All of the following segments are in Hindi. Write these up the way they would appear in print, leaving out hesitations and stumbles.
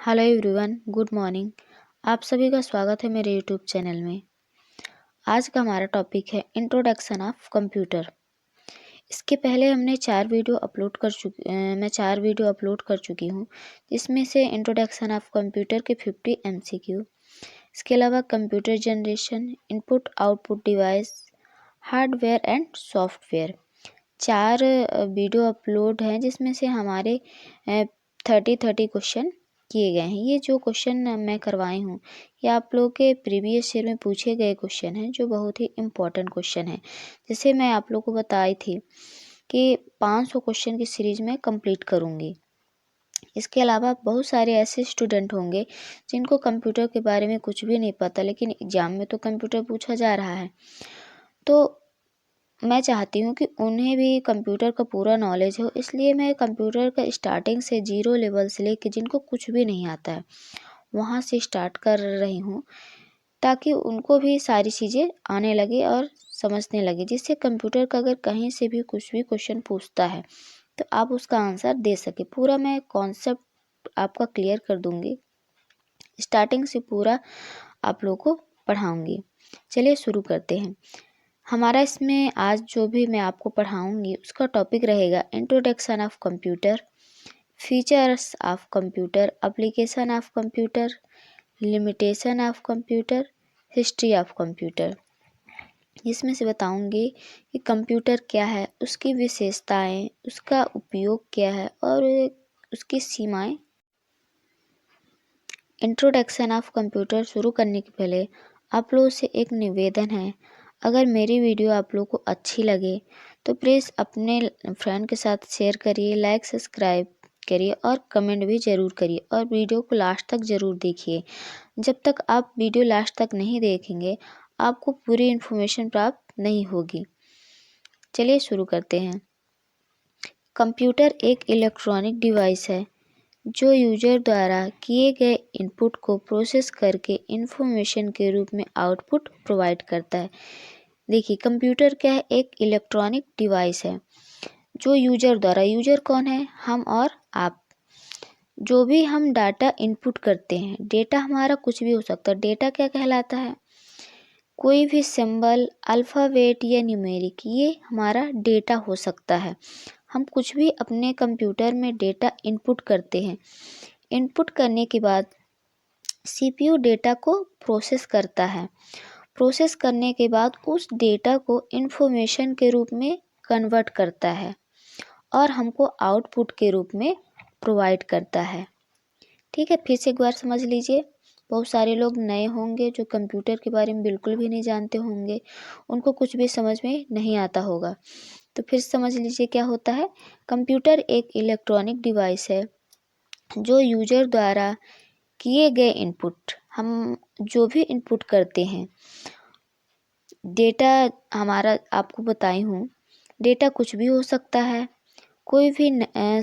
Hello everyone, good morning. आप सभी का स्वागत है मेरे यूट्यूब चैनल में। आज का हमारा टॉपिक है इंट्रोडक्शन ऑफ कंप्यूटर। इसके पहले हमने मैं 4 वीडियो अपलोड कर चुकी हूँ, जिसमें से इंट्रोडक्शन ऑफ कंप्यूटर के 50 MCQ, इसके अलावा computer generation, input output device, hardware and software. 4 video upload हैं, जिसमें से हमारे 30 क्वेश्चन किए गए हैं। ये जो क्वेश्चन मैं करवाई हूँ, ये आप लोगों के प्रीवियस ईयर में पूछे गए क्वेश्चन हैं, जो बहुत ही इम्पोर्टेंट क्वेश्चन है। जैसे मैं आप लोगों को बताई थी कि 500 क्वेश्चन की सीरीज में कंप्लीट करूँगी। इसके अलावा बहुत सारे ऐसे स्टूडेंट होंगे जिनको कंप्यूटर के बारे में कुछ भी नहीं पता, लेकिन एग्ज़ाम में तो कंप्यूटर पूछा जा रहा है। तो मैं चाहती हूँ कि उन्हें भी कंप्यूटर का पूरा नॉलेज हो, इसलिए मैं कंप्यूटर का स्टार्टिंग से 0 लेवल से लेकर जिनको कुछ भी नहीं आता है वहाँ से स्टार्ट कर रही हूँ, ताकि उनको भी सारी चीज़ें आने लगे और समझने लगे, जिससे कंप्यूटर का अगर कहीं से भी कुछ भी क्वेश्चन पूछता है तो आप उसका आंसर दे सके। पूरा मैं कॉन्सेप्ट आपका क्लियर कर दूँगी, स्टार्टिंग से पूरा आप लोगों को पढ़ाऊँगी। चलिए शुरू करते हैं। हमारा इसमें आज जो भी मैं आपको पढ़ाऊँगी उसका टॉपिक रहेगा introduction of computer, features of computer, application of computer, limitation of computer, history of computer. इसमें से बताऊंगी कि कंप्यूटर क्या है, उसकी विशेषताएं, उसका उपयोग क्या है और उसकी सीमाएं। इंट्रोडक्शन ऑफ कंप्यूटर शुरू करने के पहले आप लोगों से एक निवेदन है, अगर मेरी वीडियो आप लोगों को अच्छी लगे तो प्लीज़ अपने फ्रेंड के साथ शेयर करिए, लाइक सब्सक्राइब करिए और कमेंट भी ज़रूर करिए, और वीडियो को लास्ट तक ज़रूर देखिए। जब तक आप वीडियो लास्ट तक नहीं देखेंगे आपको पूरी इन्फॉर्मेशन प्राप्त नहीं होगी। चलिए शुरू करते हैं। कंप्यूटर एक इलेक्ट्रॉनिक डिवाइस है जो यूजर द्वारा किए गए इनपुट को प्रोसेस करके इंफॉर्मेशन के रूप में आउटपुट प्रोवाइड करता है। देखिए, कंप्यूटर क्या है, एक इलेक्ट्रॉनिक डिवाइस है जो यूजर द्वारा, यूजर कौन है, हम और आप, जो भी हम डाटा इनपुट करते हैं, डेटा हमारा कुछ भी हो सकता है। डेटा क्या कहलाता है, कोई भी सिंबल, अल्फ़ाबेट या न्यूमेरिक, ये हमारा डेटा हो सकता है। हम कुछ भी अपने कंप्यूटर में डेटा इनपुट करते हैं। इनपुट करने के बाद सीपीयू डेटा को प्रोसेस करता है। प्रोसेस करने के बाद उस डेटा को इंफॉर्मेशन के रूप में कन्वर्ट करता है और हमको आउटपुट के रूप में प्रोवाइड करता है। ठीक है, फिर से एक बार समझ लीजिए। बहुत सारे लोग नए होंगे जो कंप्यूटर के बारे में बिल्कुल भी नहीं जानते होंगे, उनको कुछ भी समझ में नहीं आता होगा। तो फिर समझ लीजिए क्या होता है। कंप्यूटर एक इलेक्ट्रॉनिक डिवाइस है जो यूजर द्वारा किए गए इनपुट, हम जो भी इनपुट करते हैं, डेटा हमारा आपको बताई हूँ, डेटा कुछ भी हो सकता है, कोई भी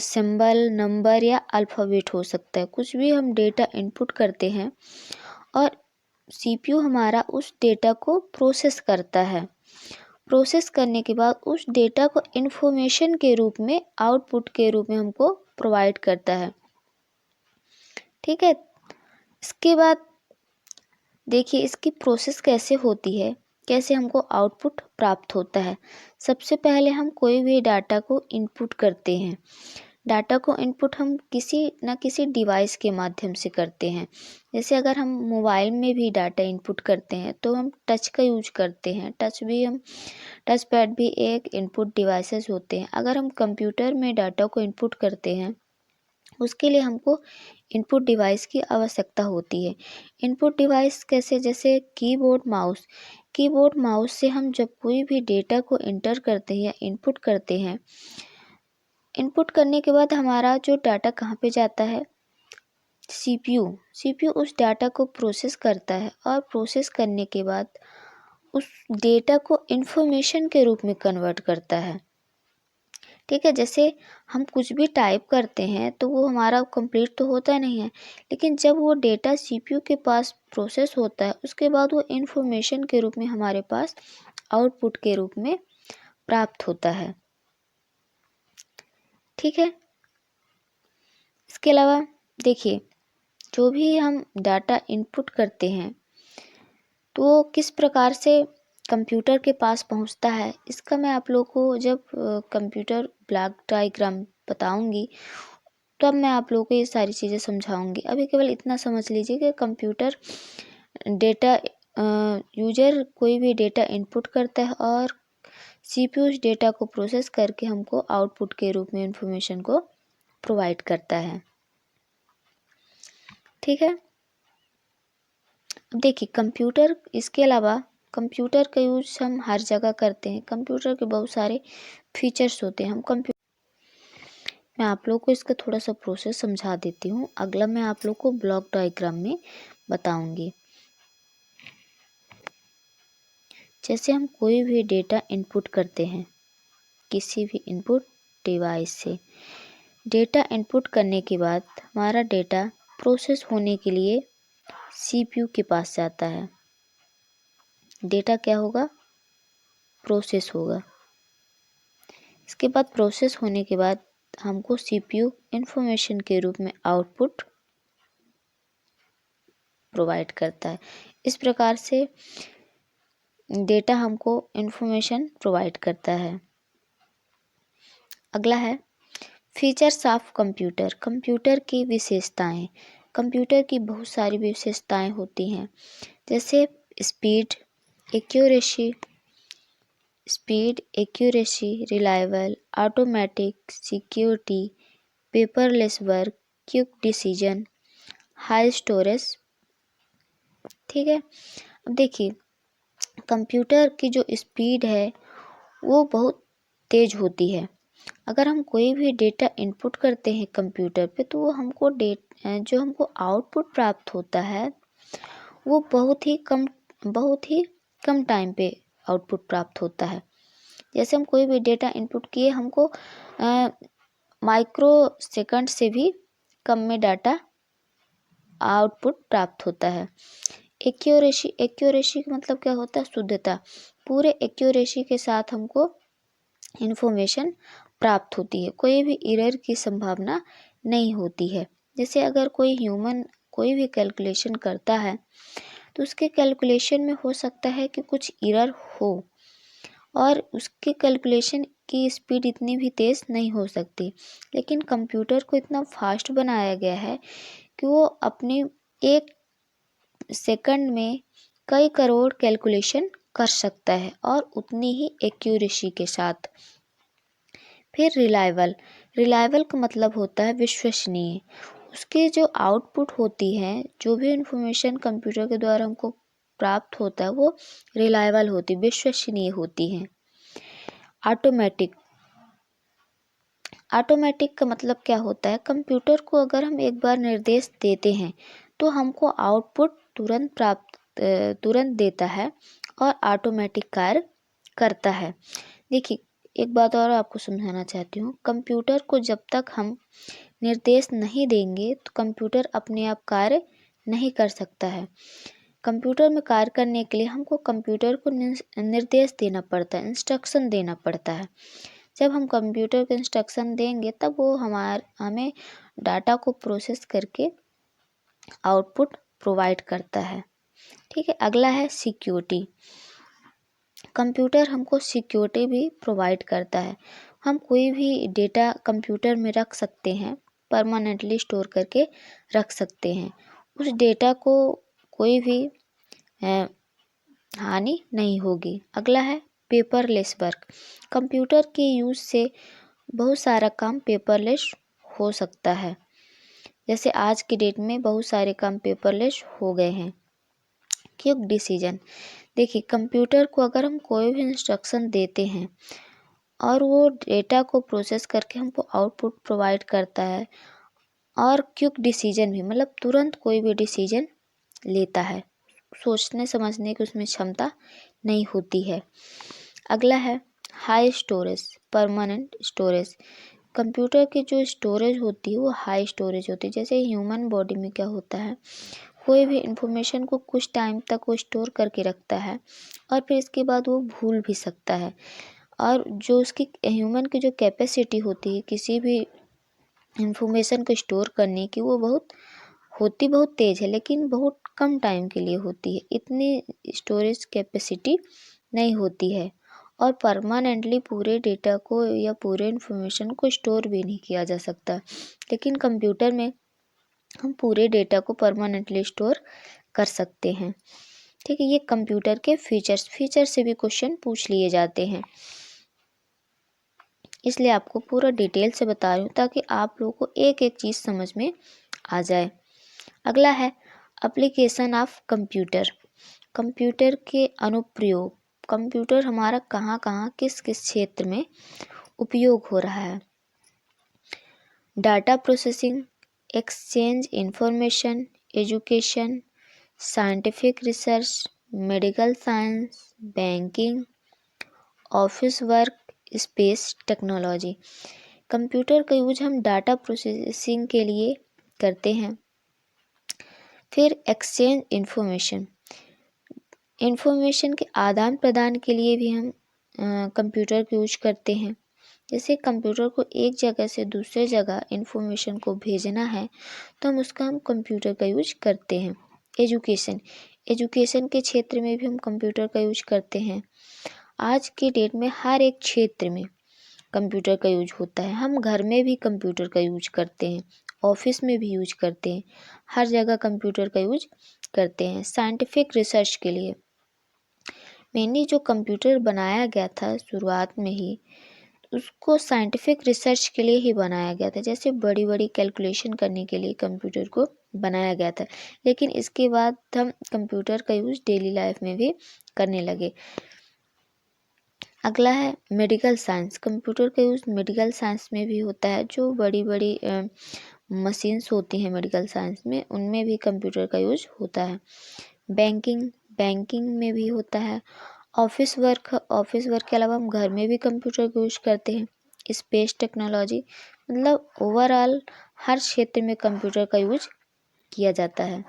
सिंबल, नंबर या अल्फ़ाबेट हो सकता है, कुछ भी हम डेटा इनपुट करते हैं और सीपीयू हमारा उस डेटा को प्रोसेस करता है। प्रोसेस करने के बाद उस डेटा को इन्फॉर्मेशन के रूप में, आउटपुट के रूप में हमको प्रोवाइड करता है। ठीक है, इसके बाद देखिए इसकी प्रोसेस कैसे होती है, कैसे हमको आउटपुट प्राप्त होता है। सबसे पहले हम कोई भी डाटा को इनपुट करते हैं। डाटा को इनपुट हम किसी न किसी डिवाइस के माध्यम से करते हैं। जैसे अगर हम मोबाइल में भी डाटा इनपुट करते हैं तो हम टच का यूज करते हैं। टच पैड भी एक इनपुट डिवाइसेस होते हैं। अगर हम कंप्यूटर में डाटा को इनपुट करते हैं उसके लिए हमको इनपुट डिवाइस की आवश्यकता होती है। इनपुट डिवाइस कैसे, जैसे कीबोर्ड माउस से हम जब कोई भी डेटा को इंटर करते हैं या इनपुट करते हैं, इनपुट करने के बाद हमारा जो डाटा कहाँ पे जाता है, सीपीयू उस डाटा को प्रोसेस करता है और प्रोसेस करने के बाद उस डेटा को इंफॉर्मेशन के रूप में कन्वर्ट करता है। ठीक है, जैसे हम कुछ भी टाइप करते हैं तो वो हमारा कंप्लीट तो होता नहीं है, लेकिन जब वो डेटा सीपीयू के पास प्रोसेस होता है उसके बाद वो इंफॉर्मेशन के रूप में हमारे पास आउटपुट के रूप में प्राप्त होता है। ठीक है, इसके अलावा देखिए जो भी हम डाटा इनपुट करते हैं तो किस प्रकार से कंप्यूटर के पास पहुंचता है, इसका मैं आप लोगों को जब कंप्यूटर ब्लॉक डायग्राम बताऊंगी तब मैं आप लोगों को ये सारी चीज़ें समझाऊंगी। अभी केवल इतना समझ लीजिए कि कंप्यूटर डेटा यूजर कोई भी डेटा इनपुट करता है और सीपीयू उस डेटा को प्रोसेस करके हमको आउटपुट के रूप में इंफॉर्मेशन को प्रोवाइड करता है। ठीक है, अब देखिए कंप्यूटर, इसके अलावा कंप्यूटर का यूज हम हर जगह करते हैं। कंप्यूटर के बहुत सारे फीचर्स होते हैं। मैं आप लोग को इसका थोड़ा सा प्रोसेस समझा देती हूँ। अगला मैं आप लोग को ब्लॉक डायग्राम में बताऊंगी। जैसे हम कोई भी डेटा इनपुट करते हैं किसी भी इनपुट डिवाइस से, डेटा इनपुट करने के बाद हमारा डेटा प्रोसेस होने के लिए सीपीयू के पास जाता है। डेटा क्या होगा? प्रोसेस होगा। इसके बाद प्रोसेस होने के बाद हमको सीपीयू इंफॉर्मेशन के रूप में आउटपुट प्रोवाइड करता है। इस प्रकार से डेटा हमको इंफॉर्मेशन प्रोवाइड करता है। अगला है फीचर्स ऑफ कंप्यूटर। कंप्यूटर की विशेषताएं। कंप्यूटर की बहुत सारी विशेषताएं होती हैं, जैसे speed, accuracy, reliable, automatic, security, paperless work, quick decision, high storage. ठीक है, अब देखिए कंप्यूटर की जो स्पीड है वो बहुत तेज होती है। अगर हम कोई भी डेटा इनपुट करते हैं कंप्यूटर पे तो वो हमको जो हमको आउटपुट प्राप्त होता है वो बहुत ही कम टाइम पे आउटपुट प्राप्त होता है। जैसे हम कोई भी डेटा इनपुट किए, हमको माइक्रो सेकंड से भी कम में डाटा आउटपुट प्राप्त होता है। एक्यूरेसी का मतलब क्या होता है? शुद्धता। पूरे एक्यूरेसी के साथ हमको इंफॉर्मेशन प्राप्त होती है, कोई भी एरर की संभावना नहीं होती है। जैसे अगर कोई ह्यूमन कोई भी कैलकुलेशन करता है तो उसके कैलकुलेशन में हो सकता है कि कुछ एरर हो और उसके कैलकुलेशन की स्पीड इतनी भी तेज़ नहीं हो सकती, लेकिन कंप्यूटर को इतना फास्ट बनाया गया है कि वो अपनी एक सेकंड में कई करोड़ कैलकुलेशन कर सकता है और उतनी ही एक्यूरेसी के साथ। फिर रिलायबल का मतलब होता है विश्वसनीय। उसकी जो आउटपुट होती है, जो भी इंफॉर्मेशन कंप्यूटर के द्वारा हमको प्राप्त होता है वो रिलायबल होती, विश्वसनीय होती है। ऑटोमेटिक का मतलब क्या होता है? कंप्यूटर को अगर हम एक बार निर्देश देते हैं तो हमको आउटपुट तुरंत देता है और ऑटोमेटिक कार्य करता है। देखिए एक बात और आपको समझाना चाहती हूँ, कंप्यूटर को जब तक हम निर्देश नहीं देंगे तो कंप्यूटर अपने आप कार्य नहीं कर सकता है। कंप्यूटर में कार्य करने के लिए हमको कंप्यूटर को निर्देश देना पड़ता है, इंस्ट्रक्शन देना पड़ता है। जब हम कंप्यूटर को इंस्ट्रक्शन देंगे तब वो हमें डाटा को प्रोसेस करके आउटपुट प्रोवाइड करता है। ठीक है, अगला है सिक्योरिटी। कंप्यूटर हमको सिक्योरिटी भी प्रोवाइड करता है। हम कोई भी डेटा कंप्यूटर में रख सकते हैं, परमानेंटली स्टोर करके रख सकते हैं। उस डेटा को कोई भी हानि नहीं होगी। अगला है पेपरलेस वर्क। कंप्यूटर के यूज़ से बहुत सारा काम पेपरलेस हो सकता है। जैसे आज की डेट में बहुत सारे काम पेपरलेस हो गए हैं। Quick decision. देखिए कंप्यूटर को अगर हम कोई भी इंस्ट्रक्शन देते हैं और वो डेटा को प्रोसेस करके हमको आउटपुट प्रोवाइड करता है और क्विक डिसीजन भी, मतलब तुरंत कोई भी डिसीजन लेता है, सोचने समझने की उसमें क्षमता नहीं होती है। अगला है high storage, permanent storage. Computer की जो स्टोरेज होती है वो हाई स्टोरेज होती है। जैसे ह्यूमन बॉडी में क्या होता है, कोई भी इंफॉर्मेशन को कुछ टाइम तक वो स्टोर करके रखता है और फिर इसके बाद वो भूल भी सकता है। और जो उसकी ह्यूमन की जो कैपेसिटी होती है किसी भी इंफॉर्मेशन को स्टोर करने की वो बहुत होती बहुत तेज़ है लेकिन बहुत कम टाइम के लिए होती है, इतनी स्टोरेज कैपेसिटी नहीं होती है और परमानेंटली पूरे डेटा को या पूरे इन्फॉर्मेशन को स्टोर भी नहीं किया जा सकता। लेकिन कंप्यूटर में हम पूरे डेटा को परमानेंटली स्टोर कर सकते हैं। ठीक है, ये कंप्यूटर के फीचर से भी क्वेश्चन पूछ लिए जाते हैं, इसलिए आपको पूरा डिटेल से बता रही हूँ ताकि आप लोगों को एक एक चीज़ समझ में आ जाए। अगला है एप्लीकेशन ऑफ कंप्यूटर। कंप्यूटर के अनुप्रयोग, कंप्यूटर हमारा कहाँ कहाँ किस किस क्षेत्र में उपयोग हो रहा है। Data processing, exchange information, education, scientific research, medical science, banking, office work, space technology. Computer का यूज हम डाटा प्रोसेसिंग के लिए करते हैं। फिर एक्सचेंज इंफॉर्मेशन के आदान प्रदान के लिए भी हम कंप्यूटर का यूज करते हैं। जैसे कंप्यूटर को एक जगह से दूसरे जगह इंफॉर्मेशन को भेजना है तो हम कंप्यूटर का यूज करते हैं। एजुकेशन के क्षेत्र में भी हम कंप्यूटर का यूज करते हैं। आज की डेट में हर एक क्षेत्र में कंप्यूटर का यूज होता है। हम घर में भी कंप्यूटर का यूज करते हैं, ऑफिस में भी यूज करते हैं, हर जगह कंप्यूटर का यूज करते हैं। साइंटिफिक रिसर्च के लिए मेनली जो कंप्यूटर बनाया गया था शुरुआत में ही, उसको साइंटिफिक रिसर्च के लिए ही बनाया गया था। जैसे बड़ी बड़ी कैलकुलेशन करने के लिए कंप्यूटर को बनाया गया था, लेकिन इसके बाद हम कंप्यूटर का यूज डेली लाइफ में भी करने लगे। अगला है मेडिकल साइंस। कंप्यूटर का यूज़ मेडिकल साइंस में भी होता है। जो बड़ी बड़ी मशीन्स होती हैं मेडिकल साइंस में, उनमें भी कंप्यूटर का यूज होता है। बैंकिंग में भी होता है। ऑफिस वर्क के अलावा हम घर में भी कंप्यूटर का यूज करते हैं। स्पेस टेक्नोलॉजी, मतलब ओवरऑल हर क्षेत्र में कंप्यूटर का यूज किया जाता है।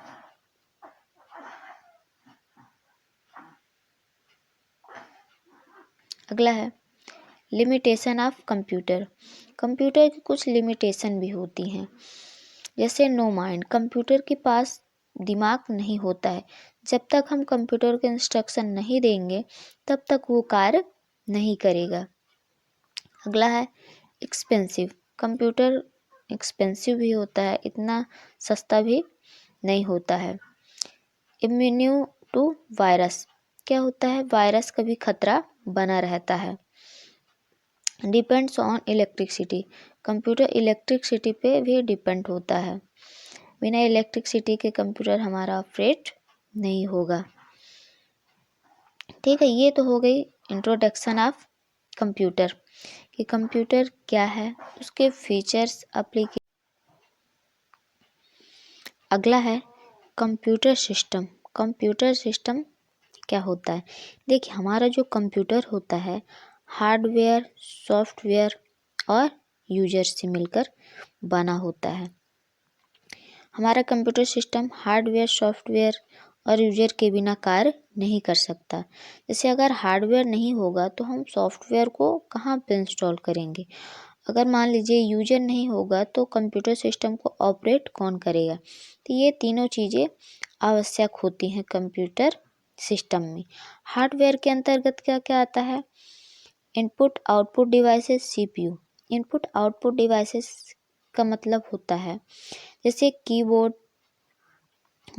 अगला है लिमिटेशन ऑफ कंप्यूटर। कंप्यूटर की कुछ लिमिटेशन भी होती हैं, जैसे नो माइंड, कंप्यूटर के पास दिमाग नहीं होता है। जब तक हम कंप्यूटर को इंस्ट्रक्शन नहीं देंगे तब तक वो कार्य नहीं करेगा। अगला है एक्सपेंसिव। कंप्यूटर एक्सपेंसिव भी होता है, इतना सस्ता भी नहीं होता है। इम्यून टू वायरस, क्या होता है, वायरस का भी खतरा बना रहता है। Depends on electricity, computer electricity पे भी डिपेंड होता है। बिना इलेक्ट्रिसिटी के कंप्यूटर हमारा ऑपरेट नहीं होगा। ठीक है, ये तो हो गई इंट्रोडक्शन ऑफ कंप्यूटर कि कंप्यूटर क्या है, उसके फीचर्स, एप्लीकेशन। अगला है कंप्यूटर सिस्टम। कंप्यूटर सिस्टम क्या होता है? देखिए, हमारा जो कंप्यूटर होता है हार्डवेयर, सॉफ्टवेयर और यूजर से मिलकर बना होता है। हमारा कंप्यूटर सिस्टम हार्डवेयर, सॉफ्टवेयर और यूजर के बिना कार्य नहीं कर सकता। जैसे अगर हार्डवेयर नहीं होगा तो हम सॉफ्टवेयर को कहाँ पे इंस्टॉल करेंगे? अगर मान लीजिए यूजर नहीं होगा तो कंप्यूटर सिस्टम को ऑपरेट कौन करेगा? तो ये तीनों चीज़ें आवश्यक होती हैं कंप्यूटर सिस्टम में। हार्डवेयर के अंतर्गत क्या क्या आता है? Input output devices, CPU. Input output devices का मतलब होता है जैसे कीबोर्ड,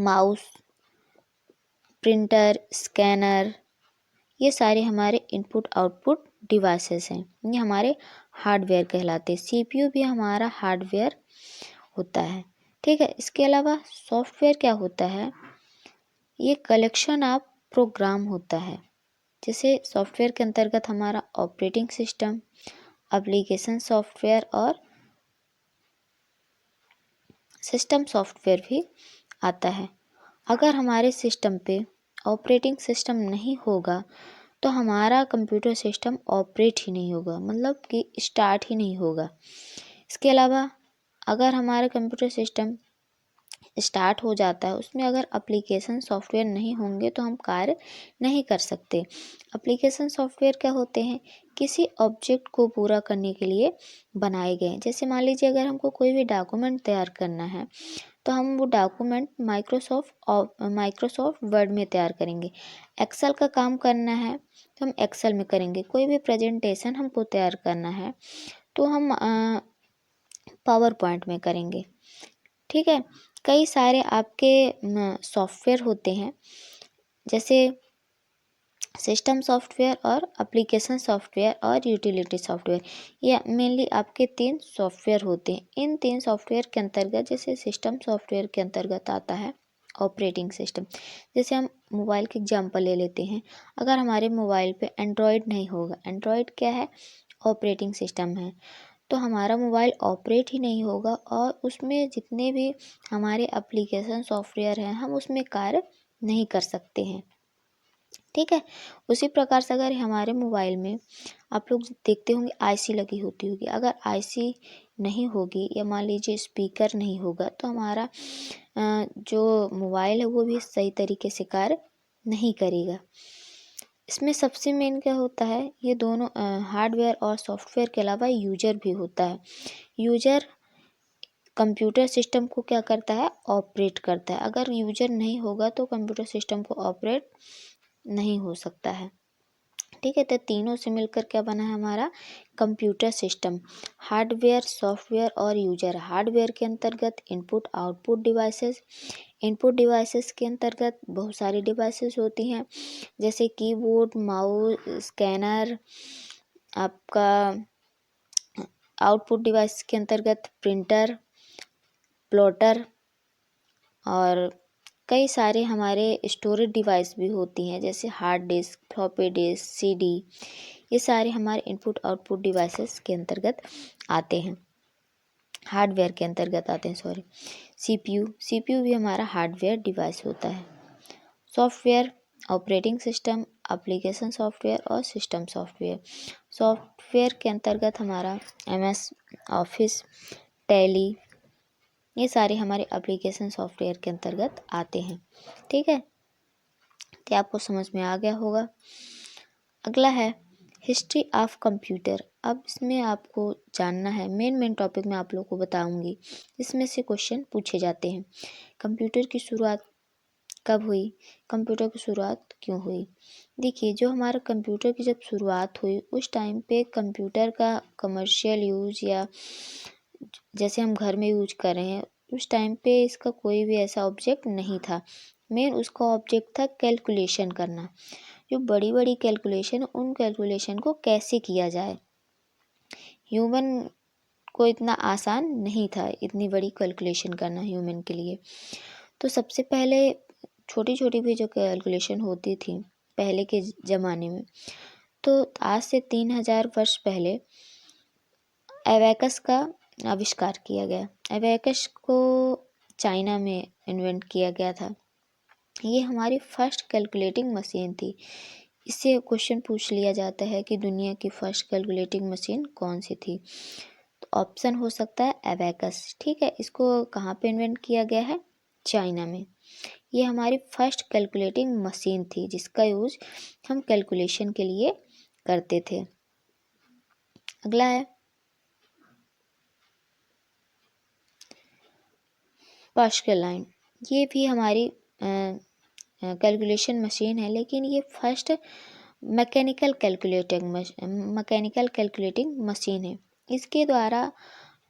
माउस, प्रिंटर, स्कैनर, ये सारे हमारे इनपुट आउटपुट डिवाइसेस हैं, ये हमारे हार्डवेयर कहलाते हैं। सीपीयू भी हमारा हार्डवेयर होता है। ठीक है, इसके अलावा सॉफ्टवेयर क्या होता है? ये कलेक्शन ऑफ प्रोग्राम होता है। जैसे सॉफ्टवेयर के अंतर्गत हमारा ऑपरेटिंग सिस्टम, एप्लीकेशन सॉफ्टवेयर और सिस्टम सॉफ्टवेयर भी आता है। अगर हमारे सिस्टम पे ऑपरेटिंग सिस्टम नहीं होगा तो हमारा कंप्यूटर सिस्टम ऑपरेट ही नहीं होगा, मतलब कि स्टार्ट ही नहीं होगा। इसके अलावा अगर हमारा कंप्यूटर सिस्टम स्टार्ट हो जाता है, उसमें अगर एप्लीकेशन सॉफ्टवेयर नहीं होंगे तो हम कार्य नहीं कर सकते। एप्लीकेशन सॉफ्टवेयर क्या होते हैं? किसी ऑब्जेक्ट को पूरा करने के लिए बनाए गए। जैसे मान लीजिए अगर हमको कोई भी डॉक्यूमेंट तैयार करना है तो हम वो डॉक्यूमेंट माइक्रोसॉफ्ट वर्ड में तैयार करेंगे। एक्सेल का काम करना है तो हम एक्सेल में करेंगे। कोई भी प्रेजेंटेशन हमको तैयार करना है तो हम पावर पॉइंट में करेंगे। ठीक है। कई सारे आपके सॉफ्टवेयर होते हैं, जैसे सिस्टम सॉफ्टवेयर और एप्लीकेशन सॉफ्टवेयर और यूटिलिटी सॉफ्टवेयर। ये मेनली आपके 3 सॉफ्टवेयर होते हैं। इन 3 सॉफ्टवेयर के अंतर्गत, जैसे सिस्टम सॉफ्टवेयर के अंतर्गत आता है ऑपरेटिंग सिस्टम। जैसे हम मोबाइल के एग्जांपल ले लेते हैं। अगर हमारे मोबाइल पे एंड्रॉयड नहीं होगा, एंड्रॉयड क्या है? ऑपरेटिंग सिस्टम है। तो हमारा मोबाइल ऑपरेट ही नहीं होगा और उसमें जितने भी हमारे एप्लीकेशन सॉफ्टवेयर हैं हम उसमें कार्य नहीं कर सकते हैं। ठीक है। उसी प्रकार से अगर हमारे मोबाइल में आप लोग देखते होंगे आईसी लगी होती होगी। अगर आईसी नहीं होगी या मान लीजिए स्पीकर नहीं होगा तो हमारा जो मोबाइल है वो भी सही तरीके से कार्य नहीं करेगा। इसमें सबसे मेन क्या होता है, ये दोनों हार्डवेयर और सॉफ्टवेयर के अलावा यूजर भी होता है। यूजर कंप्यूटर सिस्टम को क्या करता है? ऑपरेट करता है। अगर यूजर नहीं होगा तो कंप्यूटर सिस्टम को ऑपरेट नहीं हो सकता है। ठीक है। तो तीनों से मिलकर क्या बना है हमारा कंप्यूटर सिस्टम। हार्डवेयर, सॉफ्टवेयर और यूजर। हार्डवेयर के अंतर्गत input output devices. Input devices के अंतर्गत बहुत सारी डिवाइसेस होती हैं, जैसे कीबोर्ड, माउस, स्कैनर। आपका आउटपुट डिवाइस के अंतर्गत प्रिंटर, प्लॉटर और कई सारे हमारे स्टोरेज डिवाइस भी होती हैं, जैसे hard disk, floppy disk, CD. ये सारे हमारे इनपुट आउटपुट डिवाइसेस के अंतर्गत आते हैं, हार्डवेयर के अंतर्गत आते हैं, सॉरी। सीपीयू भी हमारा हार्डवेयर डिवाइस होता है। Software, operating system, application software और सिस्टम सॉफ्टवेयर। सॉफ्टवेयर के अंतर्गत हमारा एमएस ऑफिस, टैली, ये सारे हमारे एप्लीकेशन सॉफ्टवेयर के अंतर्गत आते हैं। ठीक है। क्या आपको समझ में आ गया होगा? अगला है हिस्ट्री ऑफ कंप्यूटर। अब इसमें आपको जानना है, मेन टॉपिक मैं आप लोग को बताऊंगी, इसमें से क्वेश्चन पूछे जाते हैं। कंप्यूटर की शुरुआत कब हुई? कंप्यूटर की शुरुआत क्यों हुई? देखिए, जो हमारा कंप्यूटर की जब शुरुआत हुई उस टाइम पे कंप्यूटर का कमर्शियल यूज या जैसे हम घर में यूज कर रहे हैं उस टाइम पे इसका कोई भी ऐसा ऑब्जेक्ट नहीं था। मेन उसका ऑब्जेक्ट था कैलकुलेशन करना। जो बड़ी बड़ी कैलकुलेशन, उन कैलकुलेशन को कैसे किया जाए। ह्यूमन को इतना आसान नहीं था इतनी बड़ी कैलकुलेशन करना ह्यूमन के लिए। तो सबसे पहले छोटी छोटी भी जो कैलकुलेशन होती थी पहले के ज़माने में, तो आज से 3000 वर्ष पहले एबेकस का आविष्कार किया गया। एबेकस को चाइना में इन्वेंट किया गया था। ये हमारी फर्स्ट कैलकुलेटिंग मशीन थी। इससे क्वेश्चन पूछ लिया जाता है कि दुनिया की फर्स्ट कैलकुलेटिंग मशीन कौन सी थी, तो ऑप्शन हो सकता है एबेकस। ठीक है। इसको कहाँ पे इन्वेंट किया गया है? चाइना में। ये हमारी फर्स्ट कैलकुलेटिंग मशीन थी जिसका यूज हम कैलकुलेशन के लिए करते थे। अगला है पास्कल लाइन। ये भी हमारी कैलकुलेशन मशीन है, लेकिन ये फर्स्ट मैकेनिकल कैलकुलेटिंग मशीन है। इसके द्वारा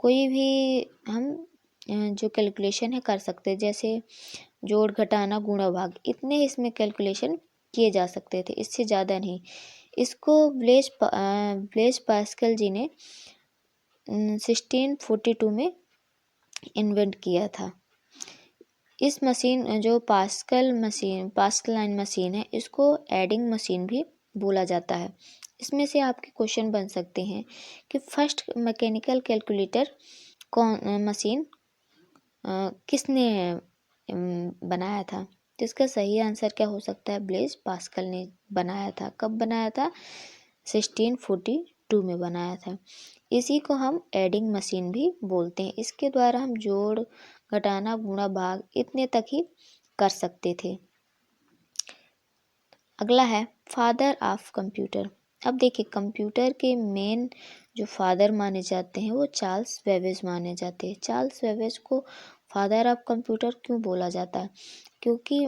कोई भी हम जो कैलकुलेशन है कर सकते हैं, जैसे जोड़, घटाना, गुणा, भाग, इतने इसमें कैलकुलेशन किए जा सकते थे, इससे ज़्यादा नहीं। इसको ब्लेज पास्कल जी ने 1642 में इन्वेंट किया था। इस मशीन जो पास्कल लाइन मशीन है, इसको एडिंग मशीन भी बोला जाता है। इसमें से आपके क्वेश्चन बन सकते हैं कि फर्स्ट मैकेनिकल कैलकुलेटर मशीन किसने बनाया था? तो इसका सही आंसर क्या हो सकता है? ब्लेज पास्कल ने बनाया था। कब बनाया था? 1642 में बनाया था। इसी को हम एडिंग मशीन भी बोलते हैं। इसके द्वारा हम जोड़, घटाना, गुणा, भाग इतने तक ही कर सकते थे। अगला है फादर ऑफ कंप्यूटर। अब देखिए, कंप्यूटर के मेन जो फादर माने जाते हैं वो चार्ल्स बेबेज माने जाते हैं। चार्ल्स बेबेज को फादर ऑफ कंप्यूटर क्यों बोला जाता है? क्योंकि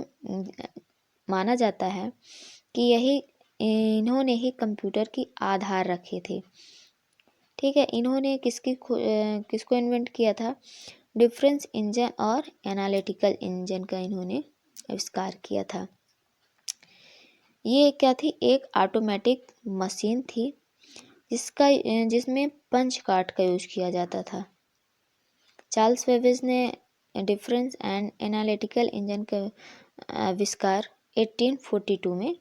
माना जाता है कि यही इन्होंने ही कंप्यूटर की आधार रखे थे। ठीक है, इन्होंने किसको इन्वेंट किया था? डिफरेंस इंजन और एनालिटिकल इंजन का इन्होंने आविष्कार किया था। ये क्या थी? एक ऑटोमेटिक मशीन थी जिसमें पंच कार्ड का यूज किया जाता था। चार्ल्स बेबेज ने डिफरेंस एंड एनालिटिकल इंजन का आविष्कार 1842 में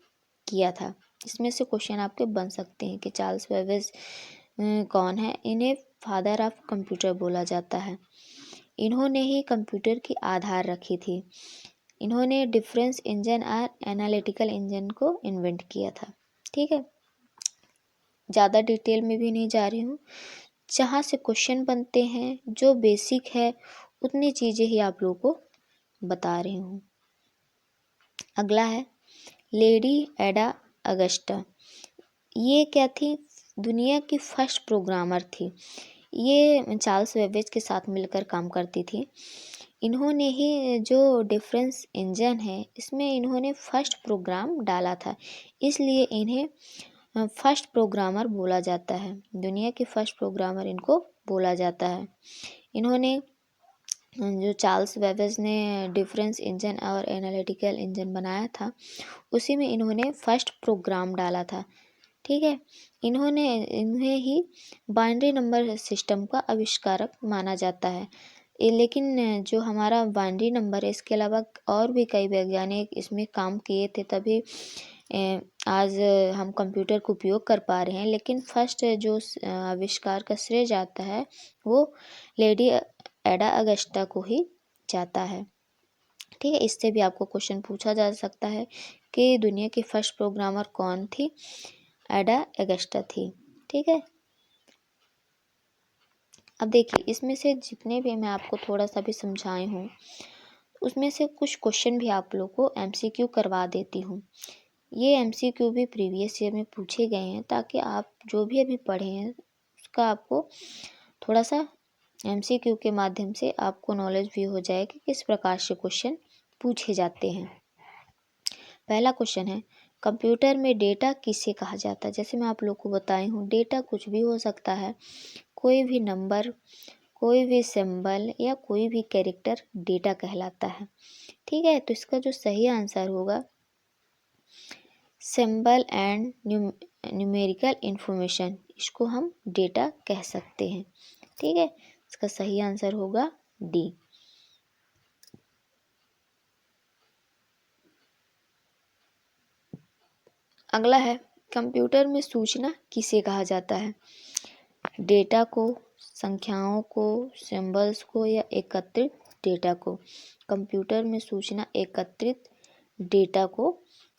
किया था। इसमें से क्वेश्चन आपके बन सकते हैं कि चार्ल्स बेबेज कौन है? इन्हें फादर ऑफ कंप्यूटर बोला जाता है। इन्होंने ही कंप्यूटर की आधार रखी थी। इन्होंने डिफरेंस इंजन और एनालिटिकल इंजन को इन्वेंट किया था। ठीक है, ज़्यादा डिटेल में भी नहीं जा रही हूँ। जहाँ से क्वेश्चन बनते हैं, जो बेसिक है उतनी चीज़ें ही आप लोगों को बता रही हूँ। अगला है लेडी एडा अगस्टा। ये क्या थी? दुनिया की फर्स्ट प्रोग्रामर थी। ये चार्ल्स बेबेज के साथ मिलकर काम करती थी। इन्होंने ही जो डिफरेंस इंजन है इसमें इन्होंने फर्स्ट प्रोग्राम डाला था, इसलिए इन्हें फर्स्ट प्रोग्रामर बोला जाता है। दुनिया के फर्स्ट प्रोग्रामर इनको बोला जाता है। इन्होंने जो चार्ल्स बेबेज ने डिफरेंस इंजन और एनालिटिकल इंजन बनाया था उसी में इन्होंने फर्स्ट प्रोग्राम डाला था। ठीक है, इन्हें ही बाइनरी नंबर सिस्टम का आविष्कारक माना जाता है। लेकिन जो हमारा बाइनरी नंबर है इसके अलावा और भी कई वैज्ञानिक इसमें काम किए थे, तभी आज हम कंप्यूटर का उपयोग कर पा रहे हैं। लेकिन फर्स्ट जो आविष्कार का श्रेय जाता है वो लेडी एडा अगस्टा को ही जाता है। ठीक है, इससे भी आपको क्वेश्चन पूछा जा सकता है कि दुनिया की फर्स्ट प्रोग्रामर कौन थी? एडा अगस्टा थी। ठीक है, अब देखिए इसमें से जितने भी मैं आपको थोड़ा सा भी समझाई हूँ उसमें से कुछ क्वेश्चन भी आप लोग को एमसीक्यू करवा देती हूँ। ये एमसीक्यू भी प्रीवियस ईयर में पूछे गए हैं, ताकि आप जो भी अभी पढ़े हैं उसका आपको थोड़ा सा एमसीक्यू के माध्यम से आपको नॉलेज भी हो जाए कि किस प्रकार से क्वेश्चन पूछे जाते हैं। पहला क्वेश्चन है, कंप्यूटर में डेटा किसे कहा जाता है? जैसे मैं आप लोग को बताई हूँ, डेटा कुछ भी हो सकता है, कोई भी नंबर, कोई भी सिंबल या कोई भी कैरेक्टर डेटा कहलाता है। ठीक है, तो इसका जो सही आंसर होगा सिंबल एंड न्यूमेरिकल इंफॉर्मेशन, इसको हम डेटा कह सकते हैं। ठीक है, इसका सही आंसर होगा डी। अगला है, कंप्यूटर में सूचना किसे कहा जाता है? डेटा को, संख्याओं को, सिंबल्स को या एकत्रित डेटा को? कंप्यूटर में सूचना एकत्रित डेटा को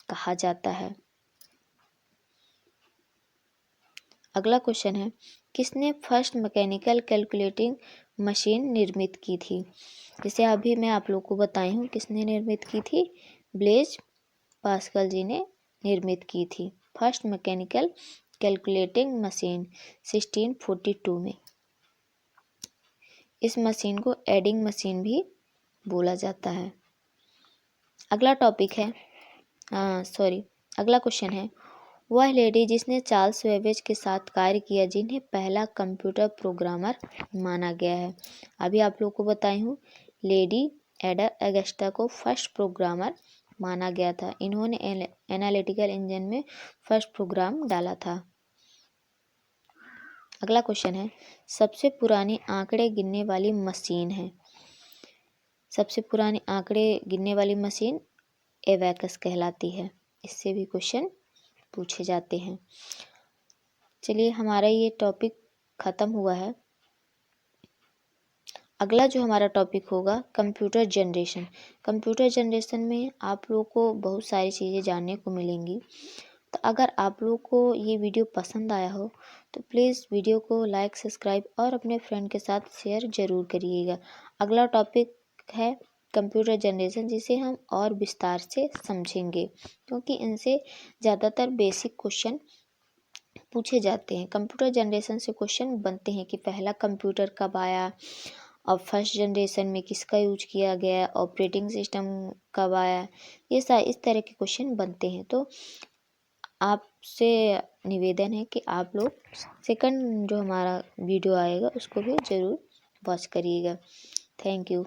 कहा जाता है। अगला क्वेश्चन है, किसने फर्स्ट मैकेनिकल कैलकुलेटिंग मशीन निर्मित की थी? जैसे अभी मैं आप लोग को बताई हूँ किसने निर्मित की थी? ब्लेज पास्कल जी ने निर्मित की थी फर्स्ट मैकेनिकल कैलकुलेटिंग मशीन 1642 में। इस मशीन को एडिंग मशीन भी बोला जाता है। अगला टॉपिक है अगला क्वेश्चन है, वह लेडी जिसने चार्ल्स बेबेज के साथ कार्य किया जिन्हें पहला कंप्यूटर प्रोग्रामर माना गया है। अभी आप लोग को बताई हूँ लेडी एडा अगस्टा को फर्स्ट प्रोग्रामर माना गया था। इन्होंने एनालिटिकल इंजन में फर्स्ट प्रोग्राम डाला था। अगला क्वेश्चन है, सबसे पुरानी आंकड़े गिनने वाली मशीन है। सबसे पुरानी आंकड़े गिनने वाली मशीन एबैकस कहलाती है। इससे भी क्वेश्चन पूछे जाते हैं। चलिए हमारा ये टॉपिक ख़त्म हुआ है। अगला जो हमारा टॉपिक होगा कंप्यूटर जनरेशन। कंप्यूटर जनरेशन में आप लोगों को बहुत सारी चीज़ें जानने को मिलेंगी। तो अगर आप लोग को ये वीडियो पसंद आया हो तो प्लीज़ वीडियो को लाइक, सब्सक्राइब और अपने फ्रेंड के साथ शेयर ज़रूर करिएगा। अगला टॉपिक है कंप्यूटर जनरेशन, जिसे हम और विस्तार से समझेंगे, क्योंकि इनसे ज़्यादातर बेसिक क्वेश्चन पूछे जाते हैं। कंप्यूटर जनरेशन से क्वेश्चन बनते हैं कि पहला कंप्यूटर कब आया और फर्स्ट जनरेशन में किसका यूज किया गया है, ऑपरेटिंग सिस्टम कब आया, ये इस तरह के क्वेश्चन बनते हैं। तो आपसे निवेदन है कि आप लोग सेकंड जो हमारा वीडियो आएगा उसको भी ज़रूर वॉच करिएगा। Thank you.